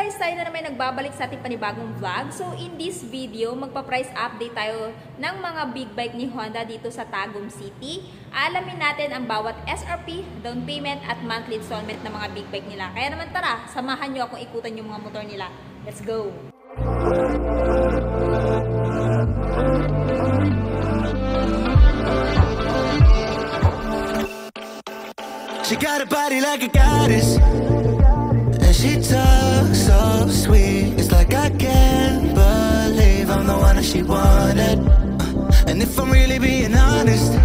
guys, tayo na naman nagbabalik sa ating panibagong vlog. So in this video, magpa-price update tayo ng mga big bike ni Honda dito sa Tagum City. Alamin natin ang bawat SRP, down payment at monthly installment ng mga big bike nila. Kaya naman tara, samahan nyo akong ikutan yung mga motor nila. Let's go! She got a body like a goddess, and she talks so sweet. It's like I can't believe I'm the one that she wanted. And if I'm really being honest,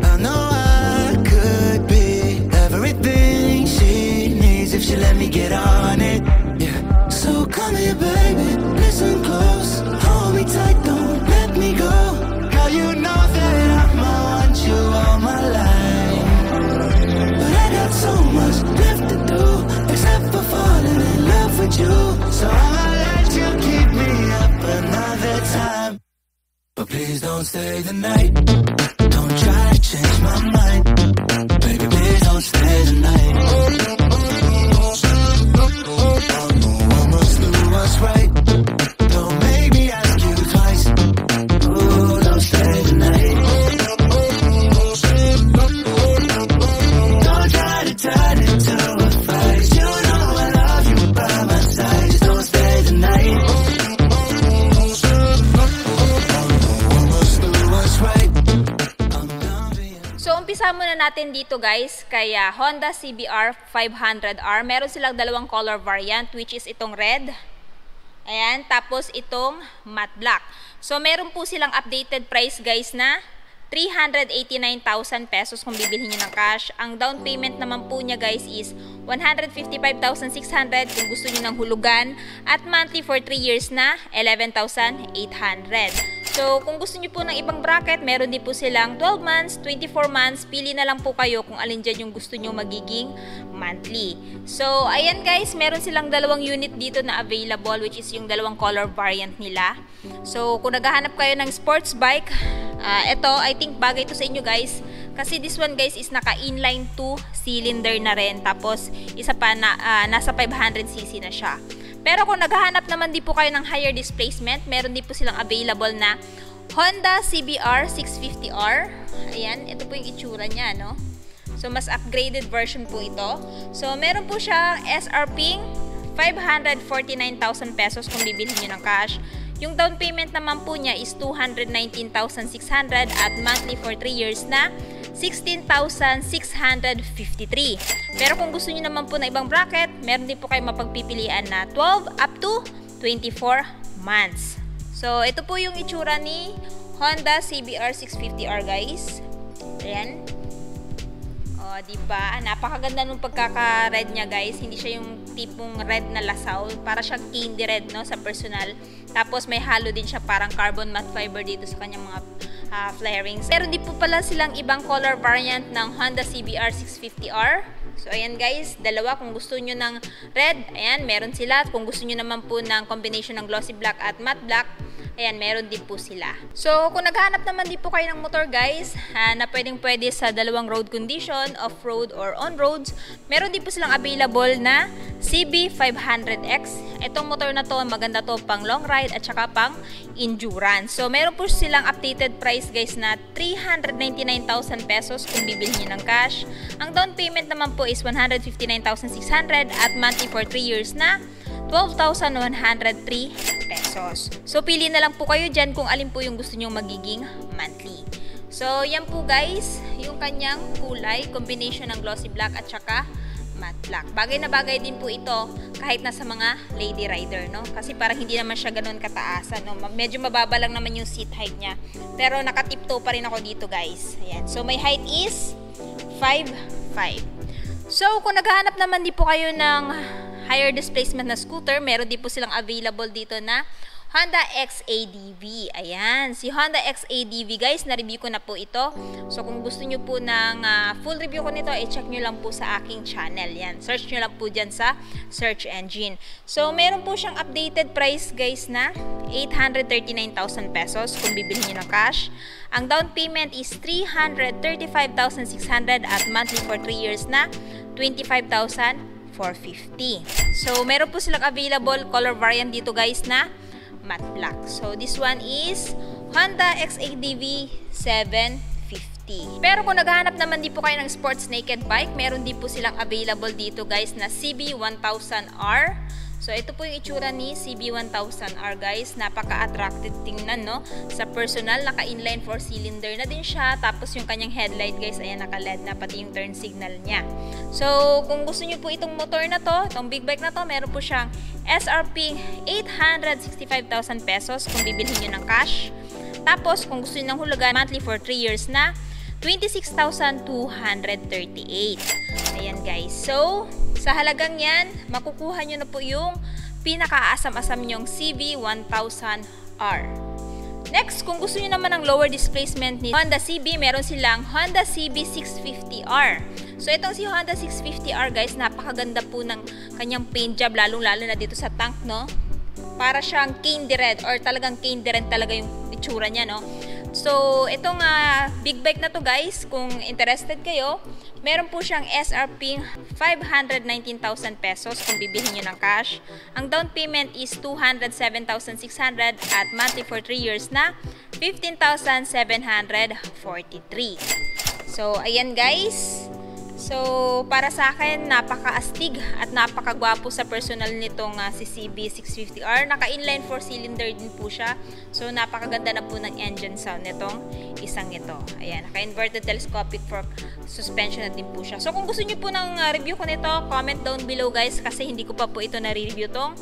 I know I could be everything she needs if she let me get on it. Yeah. So come here, baby, listen close, hold me tight, don't let me go. Girl, you know that I'ma want you all my life. So much left to do, except for falling in love with you. So I'ma let you keep me up another time, but please don't stay the night. Don't try to change my mind, baby, please don't stay the night. I must do what's right. Don't make me ask you twice. Oh, don't stay the night. Turn into a fight. You know I love you by my side. Just don't stay the night. So umpisa muna natin dito guys, kaya Honda CBR 500R. Meron silang dalawang color variant, which is itong red. Ayan, tapos itong matte black. So meron po silang updated price guys na 389,000 pesos kung bibilhin nyo ng cash. Ang down payment naman po niya guys is 155,600 kung gusto nyo ng hulugan. At monthly for 3 years na 11,800. So kung gusto nyo po ng ibang bracket, meron din po silang 12 months, 24 months. Pili na lang po kayo kung alin dyan yung gusto nyo magiging monthly. So ayan guys, meron silang dalawang unit dito na available, which is yung dalawang color variant nila. So kung naghahanap kayo ng sports bike, ito, I think bagay ito sa inyo guys. Kasi this one guys is naka-inline 2 cylinder na rin. Tapos, isa pa na, nasa 500cc na siya. Pero kung naghahanap naman din po kayo ng higher displacement, meron din po silang available na Honda CBR 650R. Ayan, ito po yung itsura niya, no? So, mas upgraded version po ito. So, meron po siya SRP 549,000 pesos kung bibilhin nyo ng cash. Yung down payment naman po niya is 219,600 at monthly for 3 years na 16,653. Pero kung gusto niyo naman po na ibang bracket, meron din po kayo mapagpipilian na 12 up to 24 months. So, ito po yung itsura ni Honda CBR 650R guys. Ayan. O, diba? Napakaganda nung pagkaka-red niya guys. Hindi siya yung tipong red na lasaw. Para siyang candy red, no, sa personal. Tapos may halo din siya parang carbon matte fiber dito sa kanyang mga flarings. Pero di po pala silang ibang color variant ng Honda CBR 650R. So ayan guys, dalawa. Kung gusto nyo ng red, ayan, meron sila. At kung gusto nyo naman po ng combination ng glossy black at matte black, ayan, meron din po sila. So, kung naghahanap naman din po kayo ng motor guys, na pwede sa dalawang road condition, off-road or on-roads, meron din po silang available na CB500X. Itong motor na to, maganda to pang long ride at saka pang endurance. So, meron po silang updated price guys na 399,000 pesos kung bibilhin nyo ng cash. Ang down payment naman po is 159,600 at monthly for 3 years na 12,103 pesos. So, pili na lang po kayo dyan kung alin po yung gusto nyo magiging monthly. So, yan po guys, yung kanyang kulay, combination ng glossy black at saka matte black. Bagay na bagay din po ito kahit nasa mga lady rider, no? Kasi parang hindi naman siya ganun kataasan, no? Medyo mababa lang naman yung seat height niya. Pero nakatiptoe pa rin ako dito guys. Ayan. So, my height is 5'5". So, kung naghahanap naman din po kayo ng higher displacement na scooter, meron din po silang available dito na Honda XADV. Ayan, si Honda XADV guys, na-review ko na po ito. So kung gusto nyo po ng full review ko nito, i-check nyo lang po sa aking channel. Yan, search nyo lang po dyan sa search engine. So meron po siyang updated price guys na 839,000 pesos kung bibili nyo ng cash. Ang down payment is 335,600 at monthly for 3 years na 25,400 450. So, meron po silang available color variant dito guys na matte black. So, this one is Honda XADV 750. Pero kung naghahanap naman din po kayo ng sports naked bike, meron din po silang available dito guys na CB1000R. So, ito po yung itsura ni CB1000R guys. Napaka-attractive tingnan, no? Sa personal, naka-inline 4-cylinder na din siya. Tapos yung kanyang headlight guys, ayan, naka-LED na pati yung turn signal niya. So, kung gusto nyo po itong motor na to, itong big bike na to, meron po siyang SRP 865,000 pesos kung bibilhin nyo ng cash. Tapos, kung gusto nyo ng hulugan, monthly for 3 years na 26,238. Ayan guys. So, sa halagang yan, makukuha nyo na po yung pinaka-asam-asam nyong CB1000R. Next, kung gusto nyo naman ng lower displacement ni Honda CB, meron silang Honda CB650R. So, itong si Honda 650R guys, napakaganda po ng kanyang paint job, lalong-lalo na dito sa tank, no? Para siyang candy red or talagang candy red talaga yung itsura niya, no? So, itong big bike na to guys, kung interested kayo, meron po siyang SRP 519,000 pesos kung bibilhin nyo ng cash. Ang down payment is 207,600 at monthly for 3 years na 15,743. So, ayan guys. So, para sa akin, napaka-astig at napakagwapo sa personal nitong si CB650R. Naka-inline 4-cylinder din po siya. So, napakaganda na po ng engine sound nitong isang ito. Ayan, naka-inverted telescopic fork suspension na din po siya. So, kung gusto niyo po ng review ko nito, comment down below guys kasi hindi ko pa po ito na-review tong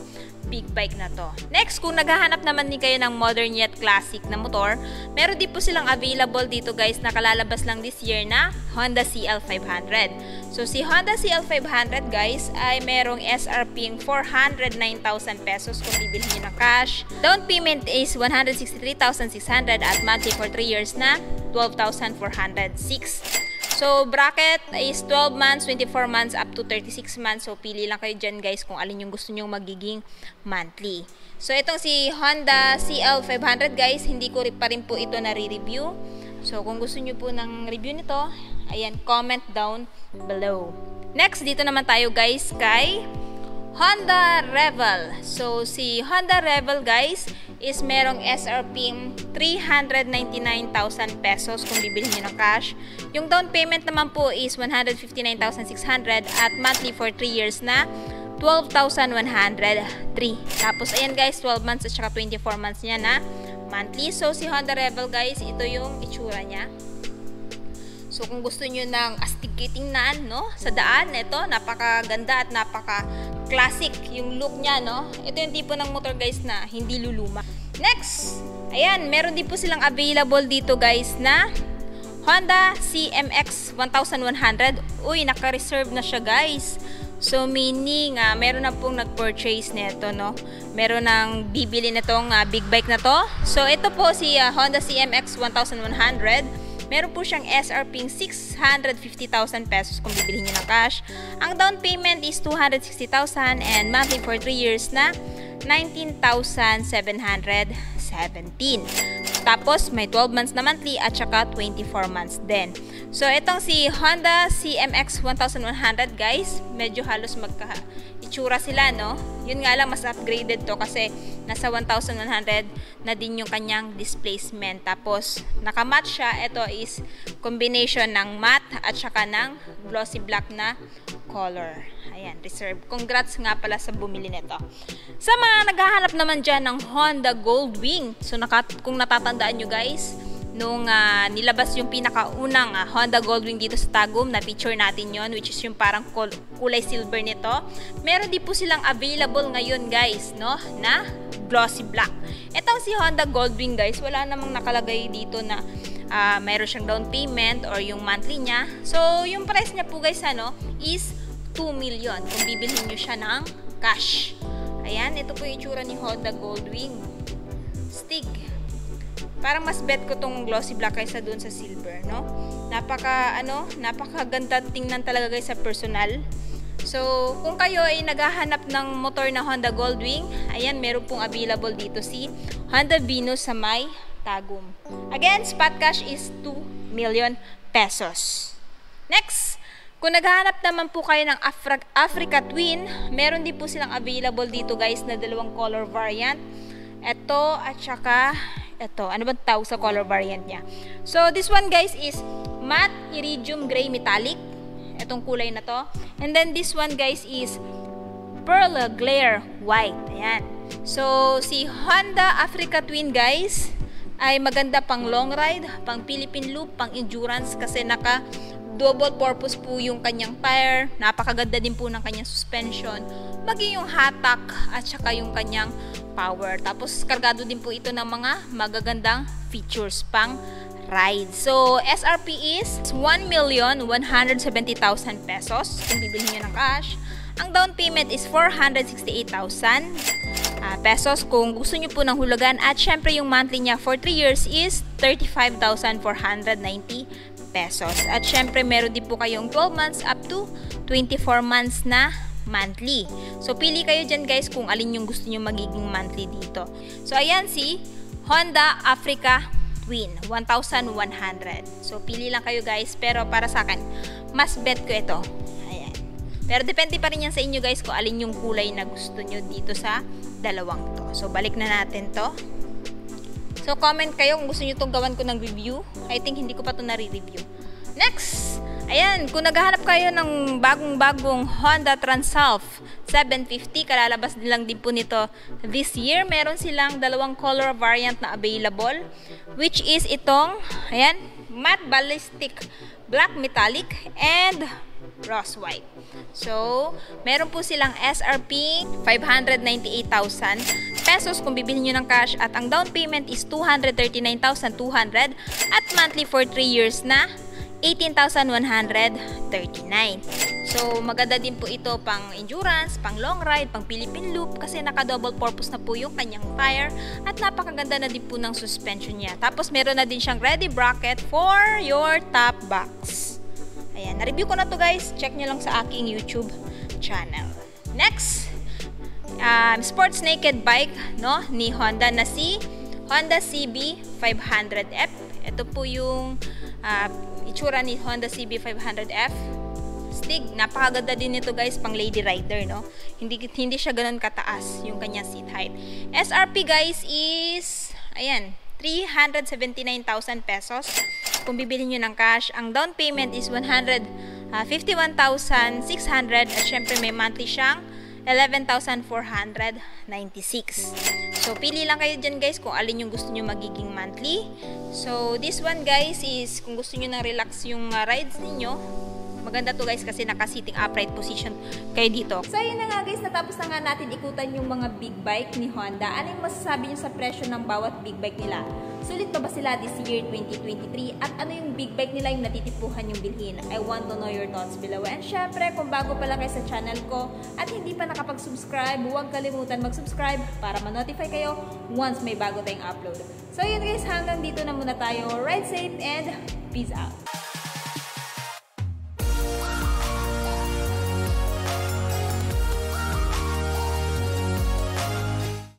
big bike na to. Next, kung naghahanap naman din kayo ng modern yet classic na motor, meron din po silang available dito guys na kalalabas lang this year na Honda CL500. So, si Honda CL500 guys ay merong SRP 409,000 pesos kung bibilhin nyo ng cash. Down payment is 163,600 at monthly for 3 years na 12,406. So, bracket is 12 months, 24 months, up to 36 months. So, pili lang kayo dyan guys kung alin yung gusto nyong magiging monthly. So, itong si Honda CL500 guys, hindi ko pa rin po ito nare-review. So, kung gusto nyo po ng review nito, ayan, comment down below. Next, dito naman tayo guys kay Honda Rebel. So, si Honda Rebel guys is merong SRP 399,000 pesos kung bibilhin nyo ng cash. Yung down payment naman po is 159,600 at monthly for 3 years na 12,103. Tapos, ayan guys, 12 months at saka 24 months niya na monthly. So, si Honda Rebel guys, ito yung itsura niya. So, kung gusto nyo ng astig tingnan, no, sa daan, ito, napakaganda at napaka-classic yung look niya, no. Ito yung tipo ng motor guys na hindi luluma. Next, ayan, meron din po silang available dito guys na Honda CMX 1100. Uy, naka-reserve na siya guys. So, meaning, meron na pong nag-purchase nito, no. Meron nang bibili nitong big bike na to. So, ito po si Honda CMX 1100. Meron po siyang SRP 650,000 pesos kung bibilihin nyo ng cash. Ang down payment is 260,000 and monthly for 3 years na 19,717. Tapos, may 12 months na monthly at saka 24 months din. So, itong si Honda CMX 1100 guys, medyo halos magka-itsura sila, no? Yun nga lang, mas upgraded to kasi nasa 1,100 na din yung kanyang displacement. Tapos, naka-matte siya. Ito is combination ng matte at saka ng glossy black na color. Ayan, reserve. Congrats nga pala sa bumili nito. Sa mga naghahanap naman dyan ng Honda Goldwing, so kung natatandaan nyo guys, nung nilabas yung pinakaunang Honda Goldwing dito sa Tagum, na feature natin yon, which is yung parang kulay silver nito. Meron din po silang available ngayon guys, no, na glossy black. Itong si Honda Goldwing guys, wala namang nakalagay dito na mayroon siyang down payment or yung monthly niya. So, yung price niya po guys, is 2 million kung bibilhin nyo siya ng cash. Ayan, ito po yung itsura ni Honda Goldwing. Stig. Parang mas bet ko tong glossy black kaysa dun sa silver, no? Napakaganda tingnan talaga guys sa personal. So, kung kayo ay naghahanap ng motor na Honda Goldwing, ayan, meron pong available dito si Honda Venus sa may Tagum. Again, spot cash is 2 million pesos. Next, Kung naghahanap naman po kayo ng Africa Twin, meron din po silang available dito guys na dalawang color variant. Ito at saka ito. Ano ba tawag sa color variant niya? So this one guys is matte iridium gray metallic. Itong kulay na to. And then this one guys is pearl glare white. Ayan. So si Honda Africa Twin guys ay maganda pang long ride, pang Philippine loop, pang endurance kasi naka double purpose po yung kanyang tire. Napakaganda din po ng kanyang suspension. Maging yung hatak at saka yung kanyang power. Tapos kargado din po ito ng mga magagandang features pang ride. So SRP is 1,170,000 pesos kung bibili nyo ng cash. Ang down payment is 468,000 pesos kung gusto nyo po ng hulugan. At syempre yung monthly niya for 3 years is 35,490 pesos. At syempre meron din po kayong 12 months up to 24 months na monthly. So pili kayo dyan guys kung alin yung gusto nyo magiging monthly dito. So ayan si Honda Africa Twin 1,100. So pili lang kayo guys, pero para sa akin mas bet ko ito. Ayan. Pero depende pa rin yan sa inyo guys kung alin yung kulay na gusto nyo dito sa dalawang to. So balik na natin to. So, comment kayo kung gusto nyo itong gawan ko ng review. I think hindi ko pa ito nare-review. Next! Ayan, kung naghahanap kayo ng bagong-bagong Honda Transalp 750, kalalabas lang din po nito this year. Meron silang dalawang color variant na available, which is itong, ayan, matte ballistic black metallic and rose white. So, meron po silang SRP 598,000 pesos kung bibili nyo ng cash at ang down payment is 239,200 at monthly for 3 years na 18,139. So, maganda din po ito pang endurance, pang long ride, pang Philippine loop kasi naka-double purpose na po yung kanyang tire at napakaganda na din po ng suspension niya. Tapos, meron na din siyang ready bracket for your top box. Ayan, na-review ko na to guys. Check nyo lang sa aking YouTube channel. Next, sports naked bike no, ni Honda na si Honda CB 500F. Ito po yung itsura ni Honda CB 500F. Stig, napakaganda din nito guys pang lady rider no. Hindi siya ganoon kataas yung kanyang seat height. SRP guys is ayan, 379,000 pesos. Kung bibili nyo ng cash, ang down payment is 151,600 at syempre may monthly siyang 11,496. So, pili lang kayo dyan guys kung alin yung gusto nyo magiging monthly. So, this one guys is kung gusto nyo na relax yung rides ninyo, maganda to guys kasi naka-sitting upright position kayo dito. So, yun na nga guys, natapos na nga natin ikutan yung mga big bike ni Honda. Ano yung masasabi nyo sa presyo ng bawat big bike nila? Sulit pa ba sila this year 2023? At ano yung big bike nila yung natitipuhan yung bilhin? I want to know your thoughts below. And syempre, kung bago pa lang kayo sa channel ko at hindi pa nakapag-subscribe, huwag kalimutan mag-subscribe para ma-notify kayo once may bago tayong upload. So yun guys, hanggang dito na muna tayo. Ride safe and peace out!